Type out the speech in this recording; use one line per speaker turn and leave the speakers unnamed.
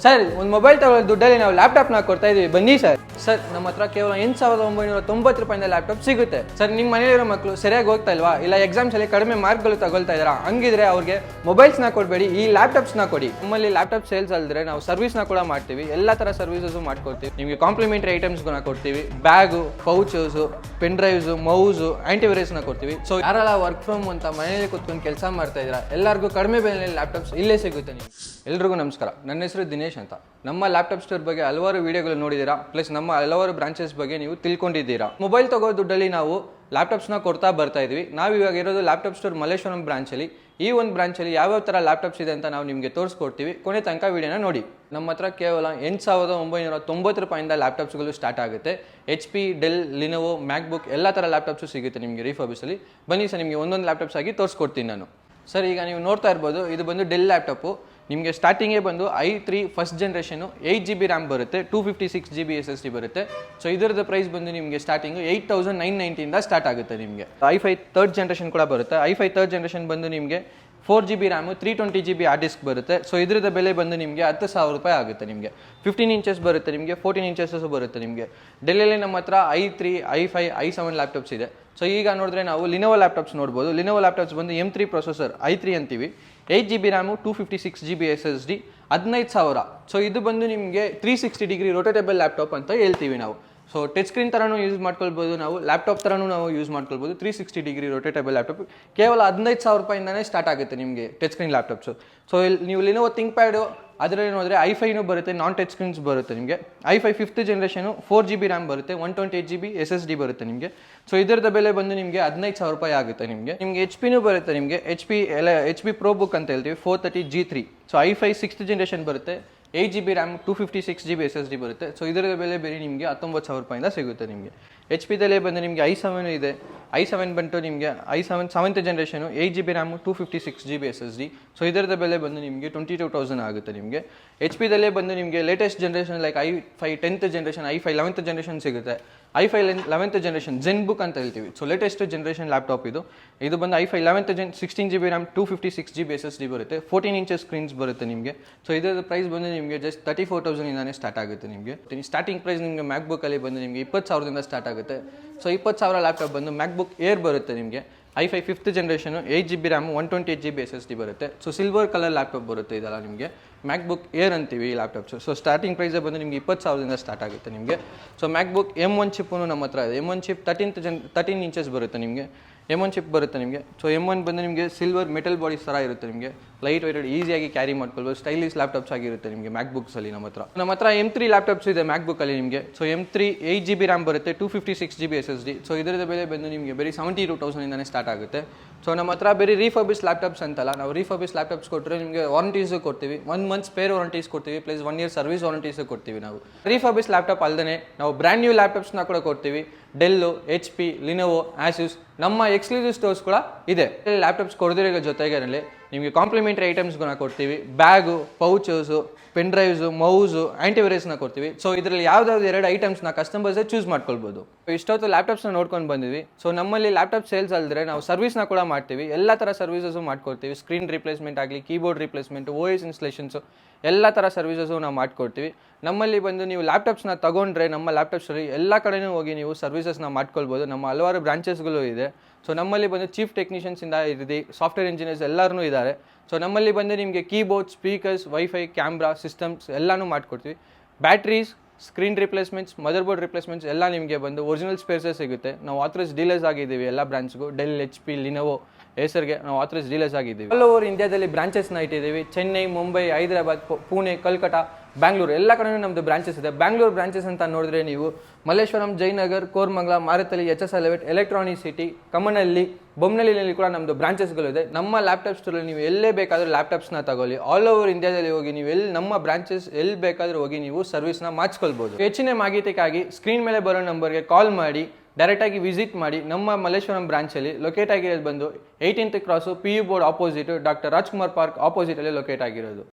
Sir ಒಂದು mobile ತಗೊಳ್ಳೋ ದುಡ್ಡಲ್ಲಿ ನಾವು ಲ್ಯಾಪ್ಟಾಪ್ನ ಕೊಡ್ತಾ ಇದೀವಿ, ಬನ್ನಿ ಸರ್. ಸರ್ ನಮ್ಮ ಹತ್ರ ಕೇವಲ 8,990 ರೂಪಾಯಿಂದ ಲ್ಯಾಪ್ಟಾಪ್ ಸಿಗುತ್ತೆ. ಸರ್ ನಿಮ್ಮ ಮನೆಯಲ್ಲಿರೋ ಮಕ್ಕಳು ಸರಿಯಾಗಿ ಹೋಗ್ತಾ ಇಲ್ವಾ, ಇಲ್ಲ ಎಕ್ಸಾಮ್ಸಲ್ಲಿ ಕಡಿಮೆ ಮಾರ್ಕ್ಗಳು ತಗೊಳ್ತಾ ಇದ್ದಾರಾ, ಹಂಗಿದ್ರೆ ಅವ್ರಿಗೆ ಮೊಬೈಲ್ಸ್ನ ಕೊಡಬೇಡಿ, ಈ ಲ್ಯಾಪ್ಟಾಪ್ಸ್ನ ಕೊಡಿ. ನಮ್ಮಲ್ಲಿ ಲ್ಯಾಪ್ಟಾಪ್ ಸೇಲ್ಸ್ ಅಲ್ಲದ್ರೆ ನಾವು ಸರ್ವಿಸ್ನ ಕೂಡ ಮಾಡ್ತೀವಿ, ಎಲ್ಲ ಥರ ಸರ್ವಿಸಸ್ ಮಾಡ್ಕೊಡ್ತೀವಿ. ನಿಮಗೆ ಕಾಂಪ್ಲಿಮೆಂಟರಿ ಐಟಮ್ಸ್ಗಳನ್ನ ಕೊಡ್ತೀವಿ, bag, pouches, pen drives, mouse, ಆಂಟಿವೈರಸ್ನ ಕೊಡ್ತೀವಿ. ಸೊ ಯಾರೆಲ್ಲ ವರ್ಕ್ ಫ್ರಮ್ ಅಂತ ಮನೆಯಲ್ಲಿ ಕೂತ್ಕೊಂಡು ಕೆಲಸ ಮಾಡ್ತಾ ಇದ್ದೀರಾ, ಎಲ್ಲರಿಗೂ ಕಡಿಮೆ ಬೆಲೆಯಲ್ಲಿ ಲ್ಯಾಪ್ಟಾಪ್ಸ್ ಇಲ್ಲೇ ಸಿಗುತ್ತೆ. ನೀವು ಎಲ್ರಿಗೂ ನಮಸ್ಕಾರ, ನನ್ನ ಹೆಸರು ದಿನೇಶ್ ಅಂತ. ನಮ್ಮ ಲ್ಯಾಪ್ಟಾಪ್ ಸ್ಟೋರ್ ಬಗ್ಗೆ ಹಲವಾರು ವಿಡಿಯೋಗಳು ನೋಡಿದ್ದೀರಾ, ಪ್ಲಸ್ ನಮ್ಮ ಹಲವಾರು ಬ್ರಾಂಚಸ್ ಬಗ್ಗೆ ನೀವು ತಿಳ್ಕೊಂಡಿದ್ದೀರಾ. ಮೊಬೈಲ್ ತಗೋ ದುಡ್ಡಲ್ಲಿ ನಾವು ಲ್ಯಾಪ್ಟಾಪ್ಸ್ನ ಕೊಡ್ತಾ ಬರ್ತಾ ಇದ್ವಿ. ನಾವು ಇವಾಗ ಇರೋದು ಲ್ಯಾಪ್ಟಾಪ್ ಸ್ಟೋರ್ ಮಲ್ಲೇಶ್ವರಂ ಬ್ರಾಂಚಲ್ಲಿ. ಈ ಒಂದು ಬ್ರಾಂಚಲ್ಲಿ ಯಾವ್ಯಾವ ಥರ ಲ್ಯಾಪ್ಟಾಪ್ಸ್ ಇದೆ ಅಂತ ನಾವು ನಿಮಗೆ ತೋರಿಸ್ಕೊಡ್ತೀವಿ. ಕೊನೆ ತನಕ ವಿಡಿಯೋನ ನೋಡಿ. ನಮ್ಮ ಹತ್ರ ಕೇವಲ 8,990 ರೂಪಾಯಿಂದ ಲ್ಯಾಪ್ಟಾಪ್ಸ್ಗಳು ಸ್ಟಾರ್ಟ್ ಆಗುತ್ತೆ. HP, ಡೆಲ್, ಲಿನೋವೋ, ಮ್ಯಾಕ್ಬುಕ್ ಎಲ್ಲ ಥರ ಲ್ಯಾಪ್ಟಾಪ್ಸು ಸಿಗುತ್ತೆ ನಿಮಗೆ ರಿಫರ್ಬಿಸಲ್ಲಿ. ಬನ್ನಿ ಸರ್, ನಿಮಗೆ ಒಂದೊಂದು ಲ್ಯಾಪ್ಟಾಪ್ಸ್ ಆಗಿ ತೋರಿಸ್ಕೊಡ್ತೀನಿ ನಾನು. ಸರ್ ಈಗ ನೀವು ನೋಡ್ತಾ ಇರ್ಬೋದು, ಇದು ಬಂದು ಡೆಲ್ ಲ್ಯಾಪ್ಟಾಪು. ನಿಮಗೆ ಸ್ಟಾರ್ಟಿಂಗೇ ಬಂದು i3 first generation 8GB RAM ಬರುತ್ತೆ, 256GB SSD ಬರುತ್ತೆ. ಸೊ ಇದರದ್ದು ಪ್ರೈಸ್ ಬಂದು ನಿಮಗೆ ಸ್ಟಾರ್ಟಿಂಗು 8,990ಇಂದ ಸ್ಟಾರ್ಟ್ ಆಗುತ್ತೆ. ನಿಮಗೆ i5 ಥರ್ಡ್ ಜನ್ರೇಷನ್ ಕೂಡ ಬರುತ್ತೆ. i5 ಥರ್ಡ್ ಜನ್ರೇಷನ್ ಬಂದು ನಿಮಗೆ 4GB RAM, 320GB hard disk ಬರುತ್ತೆ. ಸೊ ಇದರದ ಬೆಲೆ ಬಂದು ನಿಮಗೆ 10,000 ರೂಪಾಯಿ ಆಗುತ್ತೆ. ನಿಮಗೆ 15 ಇಂಚಸ್ ಬರುತ್ತೆ, ನಿಮಗೆ 14 ಇಂಚಸ್ಸು ಬರುತ್ತೆ. ನಿಮಗೆ ಡೆಲ್ಲಲ್ಲಿ ನಮ್ಮ ಹತ್ರ i3, i5, i7 ಲ್ಯಾಪ್ಟಾಪ್ಸ್ ಇದೆ. ಸೊ ಈಗ ನೋಡಿದ್ರೆ ನಾವು ಲಿನೋವೋ ಲ್ಯಾಪ್ಟಾಪ್ಸ್ ನೋಡ್ಬೋದು. ಲಿನೋವೋ ಲ್ಯಾಪ್ಟಾಪ್ಸ್ ಬಂದು M3 ಪ್ರೊಸೆಸರ್, i3 ಅಂತೀವಿ, 8GB RAM, 256GB SSD, 15,000. So ಇದು ಬಂದು ನಿಮಗೆ 360 ಡಿಗ್ರಿ ರೊಟೇಟಬಲ್ ಲ್ಯಾಪ್ಟಾಪ್ ಅಂತ ಹೇಳ್ತೀವಿ ನಾವು. ಸೊ ಟಚ್ ಸ್ಕ್ರೀನ್ ಥರನೂ ಯೂಸ್ ಮಾಡ್ಕೊಳ್ಬೋದು, ನಾವು ಲ್ಯಾಪ್ಟಾಪ್ ಥರನೂ ನಾವು ಯೂಸ್ ಮಾಡ್ಕೊಳ್ಬೋದು. 360 ಡಿಗ್ರಿ ರೊಟೇಟಬಲ್ ಲ್ಯಾಪ್ಟಾಪ್ ಕೇವಲ 15,000 ರೂಪಾಯಿಂದನೇ ಸ್ಟಾರ್ಟ್ ಆಗುತ್ತೆ ನಿಮಗೆ ಟಚ್ ಸ್ಕ್ರೀನ್ ಲ್ಯಾಪ್ಟಾಪ್ಸು. ಸೊ ಇಲ್ಲಿ ನೀವು ಲಿನೋವೋ ಥಿಂಕ್ ಪ್ಯಾಡು ಅದರಲ್ಲಿ ನೋಡಿದ್ರೆ i5 ಬರುತ್ತೆ, ನಾನ್ ಟಚ್ ಸ್ಕ್ರೀನ್ಸ್ ಬರುತ್ತೆ. ನಿಮಗೆ i5 fifth generation 4GB RAM ಬರುತ್ತೆ, 128GB SSD ಬರುತ್ತೆ ನಿಮಗೆ. ಸೊ ಇದರದ ಬೆಲೆ ಬಂದು ನಿಮಗೆ 15,000 ರೂಪಾಯಿ ಆಗುತ್ತೆ. ನಿಮಗೆ HP ಬರುತ್ತೆ. ನಿಮಗೆ HP ಪ್ರೋ ಬುಕ್ ಅಂತ ಹೇಳ್ತೀವಿ, 430G3. So i5 sixth generation ಬರುತ್ತೆ, 8GB ರ್ಯಾಮ್, 256GB SSD ಬರುತ್ತೆ. ಸೊ ಇದರ ಬೆಲೆ ಬೇರೆ ನಿಮಗೆ 19,000 ರೂಪಾಯಿಂದ ಸಿಗುತ್ತೆ. ನಿಮಗೆ HP ದಲ್ಲೇ ಬಂದು ನಿಮಗೆ i7 ಇದೆ. i7 ಬಂತು ನಿಮಗೆ i7 seventh generation, 8GB RAM, 256GB SSD. So ಇದರದ ಬೆಲೆ ಬಂದು ನಿಮಗೆ 22,000 ಆಗುತ್ತೆ. ನಿಮಗೆ HP ದಲ್ಲೇ ಬಂದು ನಿಮಗೆ latest generation like i5 10th generation, i5 11th generation ಸಿಗುತ್ತೆ. i5 11th generation Zen book ಅಂತ ಹೇಳ್ತೀವಿ. ಸೊ ಲೇಟೆಸ್ಟ್ ಜನ್ರೇಷನ್ ಲ್ಯಾಪ್ಟಾಪ್ ಇದು ಬಂದು i5 11th Jan, 16GB RAM, 256GB SSD ಬರುತ್ತೆ, 14 ಇಂಚಸ್ ಸ್ಕ್ರೀನ್ಸ್ ಬರುತ್ತೆ ನಿಮಗೆ. ಸೊ ಇದರ ಪ್ರೈಸ್ ಬಂದು ನಿಮಗೆ ಜಸ್ಟ್ 34,000ಇಂದಾನೇ ಸ್ಟಾರ್ಟ್ ಆಗುತ್ತೆ. ನಿಮಗೆ ಸ್ಟಾರ್ಟಿಂಗ್ ಪ್ರೈಸ್ ನಿಮಗೆ ಮ್ಯಾಕ್ಬುಕ್ಕಲ್ಲಿ ಬಂದು ನಿಮಗೆ 20,000ದಿಂದ ಸ್ಟಾರ್ಟ್ ಆಗುತ್ತೆ. ಸೊ 20,000 ಲ್ಯಾಪ್ಟಾಪ್ ಬಂದು ಮ್ಯಾಕ್ಬುಕ್ ಏರ್ ಬರುತ್ತೆ ನಿಮಗೆ. i5 fifth generation, 8GB RAM, 128GB SSD ಬರುತ್ತೆ. ಸೊ ಸಿಲ್ವರ್ ಕಲರ್ ಲ್ಯಾಪ್ಟಾಪ್ ಬರುತ್ತೆ ಇದೆಲ್ಲ ನಿಮಗೆ. ಮ್ಯಾಕ್ಬುಕ್ ಏರ್ ಅಂತೀವಿ ಈ ಲ್ಯಾಪ್ಟಾಪ್ಸು. ಸೊ ಸ್ಟಾರ್ಟಿಂಗ್ ಪ್ರೈಸೇ ಬಂದು ನಿಮಗೆ 20,000ದಿಂದ ಸ್ಟಾರ್ಟ್ ಆಗುತ್ತೆ ನಿಮಗೆ. ಸೊ ಮ್ಯಾಕ್ಬುಕ್ M1 ಚಿಪ್ಪು ನಮ್ಮ ಹತ್ರ ಇದೆ. M1 ಚಿಪ್ 13 ಇಂಚಸ್ ಬರುತ್ತೆ ನಿಮಗೆ. M1 ಚಿಪ್ ಬರುತ್ತೆ ನಿಮಗೆ. ಸೊ M1 ಬಂದು ನಿಮಗೆ ಸಿಲ್ವರ್ ಮೆಟಲ್ ಬಾಡೀಸ್ ಥರ ಇರುತ್ತೆ ನಿಮಗೆ. ಲೈಟ್ ವೆಯ್ಟೆಡ್, ಈಸಿಯಾಗಿ ಕ್ಯಾರಿ ಮಾಡ್ಕೊಳ್ಬೋದು, ಸ್ಟೈಲಿಶ್ ಲ್ಯಾಪ್ಟಾಪ್ಸ್ ಆಗಿರುತ್ತೆ ನಿಮಗೆ ಮ್ಯಾಕ್ಬುಕ್ಸಲ್ಲಿ ನಮ್ಮ ಹತ್ರ M3 ಲ್ಯಾಪ್ಟಾಪ್ಸ್ ಇದೆ ಮ್ಯಾಕ್ಬುಕ್ಕಲ್ಲಿ ನಿಮಗೆ. ಸೊ M3 8GB ರ್ಯಾಮ್ ಬರುತ್ತೆ, 256GB SSD. ಸೊ ಇದರದ ಬೆಲೆ ಬಂದು ನಿಮಗೆ ಬರೀ 72,000ಇಂದಾನೇ ಸ್ಟಾರ್ಟ್ ಆಗುತ್ತೆ. ಸೊ ನಮ್ಮ ಹತ್ರ ಬೇರೆ ರೀಫರ್ಬಿಸ್ ಲ್ಯಾಪ್ಟಾಪ್ಸ್ ಅಂತಲ್ಲ, ನಾವು ರೀಫರ್ಬಿಸ್ ಲ್ಯಾಪ್ಟಾಪ್ಸ್ ಕೊಟ್ಟರೆ ನಿಮಗೆ ವಾರಂಟೀಸು ಕೊಡ್ತೀವಿ, 1 ಮಂತ್ ಸ್ಪೇರ್ ವಾರಂಟೀಸ್ ಕೊಡ್ತೀವಿ, ಪ್ಲಸ್ 1 ಇಯರ್ ಸರ್ವಿಸ್ ವಾರಂಟೀಸು ಕೊಡ್ತೀವಿ. ನಾವು ರೀಫರ್ಬಿಸ್ ಲ್ಯಾಪ್ಟಾಪ್ ಅಲ್ಲದೆ ನಾವು ಬ್ರ್ಯಾಂಡ್ ನ್ಯೂ ಲ್ಯಾಪ್ಟಾಪ್ಸ್ನ ಕೂಡ ಕೊಡ್ತೀವಿ. ಡೆಲ್ಲು, HP, ಲಿನೋವೋ, ಆಸೂಸ್ ನಮ್ಮ ಎಕ್ಸ್ಕ್ಲೂಸಿವ್ ಸ್ಟೋರ್ಸ್ ಕೂಡ ಇದೆ. ಲ್ಯಾಪ್ಟಾಪ್ಸ್ ಕೊಡದಿರೋ ಜೊತೆಗೆ ನಿಮಗೆ ಕಾಂಪ್ಲಿಮೆಂಟರಿ ಐಟಮ್ಸ್ಗಳನ್ನ ಕೊಡ್ತೀವಿ, ಬ್ಯಾಗು, ಪೌಚಸು, ಪೆನ್ ಡ್ರೈವ್ಸು, ಮೌಸು, ಆಂಟಿವೈರಸ್ನ ಕೊಡ್ತೀವಿ. ಸೊ ಇದರಲ್ಲಿ ಯಾವ್ದಾವ್ದು 2 ಐಟಮ್ಸ್ನ ಕಸ್ಟಮರ್ಸೇ ಚೂಸ್ ಮಾಡ್ಕೊಳ್ಬೋದು. ಇಷ್ಟೊತ್ತು ಲ್ಯಾಪ್ಟಾಪ್ಸ್ನ ನೋಡ್ಕೊಂಡು ಬಂದಿದ್ವಿ. ಸೊ ನಮ್ಮಲ್ಲಿ ಲ್ಯಾಪ್ಟಾಪ್ ಸೇಲ್ಸ್ ಅಲ್ಲದ್ರೆ ನಾವು ಸರ್ವಿಸ್ನ ಕೂಡ ಮಾಡ್ತೀವಿ, ಎಲ್ಲ ಥರ ಸರ್ವಿಸಸ್ಸು ಮಾಡ್ಕೊಡ್ತೀವಿ. ಸ್ಕ್ರೀನ್ ರಿಪ್ಲೇಸ್ಮೆಂಟ್ ಆಗಲಿ, ಕೀಬೋರ್ಡ್ ರಿಪ್ಲೇಸ್ಮೆಂಟು, OS ಇನ್ಸ್ಟಾಲೇಷನ್ಸು ಎಲ್ಲ ಥರ ಸರ್ವಿಸಸ್ಸು ನಾವು ಮಾಡ್ಕೊಡ್ತೀವಿ. ನಮ್ಮಲ್ಲಿ ಬಂದು ನೀವು ಲ್ಯಾಪ್ಟಾಪ್ಸ್ನ ತಗೊಂಡ್ರೆ ನಮ್ಮ ಲ್ಯಾಪ್ಟಾಪ್ಸಲ್ಲಿ ಎಲ್ಲ ಕಡೆಯೂ ಹೋಗಿ ನೀವು ಸರ್ವಿಸಸ್ನ ಮಾಡ್ಕೊಳ್ಬೋದು. ನಮ್ಮ ಹಲವಾರು ಬ್ರಾಂಚಸ್ಗಳು ಇದೆ. ಸೊ ನಮ್ಮಲ್ಲಿ ಬಂದು ಚೀಫ್ ಟೆಕ್ನಿಷಿಯನ್ಸಿಂದ ಹಿಡಿದು ಸಾಫ್ಟ್ವೇರ್ ಇಂಜಿನಿಯರ್ಸ್ ಎಲ್ಲರೂ ಇದ್ದಾರೆ. ಸೊ ನಮ್ಮಲ್ಲಿ ಬಂದು ನಿಮಗೆ keyboard, speakers, wifi, camera, systems ಎಲ್ಲನೂ ಮಾಡ್ಕೊಡ್ತೀವಿ. Batteries, screen replacements, motherboard replacements ಎಲ್ಲ ನಿಮಗೆ ಬಂದು ಒರಿಜಿನಲ್ ಸ್ಪೇರ್ಸೇ ಸಿಗುತ್ತೆ. ನಾವು ಆಥರೈಸ್ ಡೀಲರ್ಸ್ ಆಗಿದ್ದೀವಿ ಎಲ್ಲ ಬ್ರಾಂಚ್ಗೂ. ಡೆಲ್, HP, ಲಿನೋವೋ ಹೆಸರಿಗೆ ನಾವು ಆಥರೈಸ್ ಡೀಲರ್ಸ್ ಆಗಿದ್ದೀವಿ. ಆಲ್ ಓವರ್ ಇಂಡಿಯಾದಲ್ಲಿ ಬ್ರಾಂಚಸ್ನ ಇಟ್ಟಿದ್ದೀವಿ. ಚೆನ್ನೈ, ಮುಂಬೈ, ಹೈದರಾಬಾದ್, ಪುಣೆ, ಕಲ್ಕಟಾ, ಬ್ಯಾಂಗ್ಳೂರು ಎಲ್ಲ ಕಡೆಯೂ ನಮ್ಮದು ಬ್ರಾಂಚಸ್ ಇದೆ. ಬ್ಯಾಂಗ್ಳೂರು ಬ್ರಾಂಚಸ್ ಅಂತ ನೋಡಿದ್ರೆ ನೀವು Malleshwaram, Jayanagar, Koramangala, Marathahalli, HS11, electronic city, Kammanahalli, ಬೊಮ್ಮನಹಳ್ಳಿನಲ್ಲಿ ಕೂಡ ನಮ್ಮದು ಬ್ರಾಂಚಸ್ಗಳು ಇದೆ. ನಮ್ಮ ಲ್ಯಾಪ್ಟಾಪ್ ಸ್ಟೋರಲ್ಲಿ ನೀವು ಎಲ್ಲೇ ಬೇಕಾದರೂ ಲ್ಯಾಪ್ಟಾಪ್ಸ್ನ ತಗೊಳ್ಳಿ. ಆಲ್ ಓವರ್ ಇಂಡಿಯಾದಲ್ಲಿ ಹೋಗಿ ನೀವು ನಮ್ಮ ಬ್ರಾಂಚಸ್ ಎಲ್ಲಿ ಬೇಕಾದರೂ ಹೋಗಿ ನೀವು ಸರ್ವಿಸ್ನ ಮಾಡಿಸ್ಕೊಳ್ಬೋದು. ಹೆಚ್ಚಿನ ಮಾಹಿತಿಗಾಗಿ ಸ್ಕ್ರೀನ್ ಮೇಲೆ ಬರೋ ನಂಬರ್ಗೆ ಕಾಲ್ ಮಾಡಿ, ಡೈರೆಕ್ಟಾಗಿ ವಿಸಿಟ್ ಮಾಡಿ. ನಮ್ಮ ಮಲ್ಲೇಶ್ವರಂ ಬ್ರಾಂಚಲ್ಲಿ ಲೊಕೇಟ್ ಆಗಿರೋದು ಬಂದು 18th cross, PU board opposite, doctor Rajkumar park ಆಪೋಸಿಟಲ್ಲಿ ಲೊಕೇಟ್ ಆಗಿರೋದು.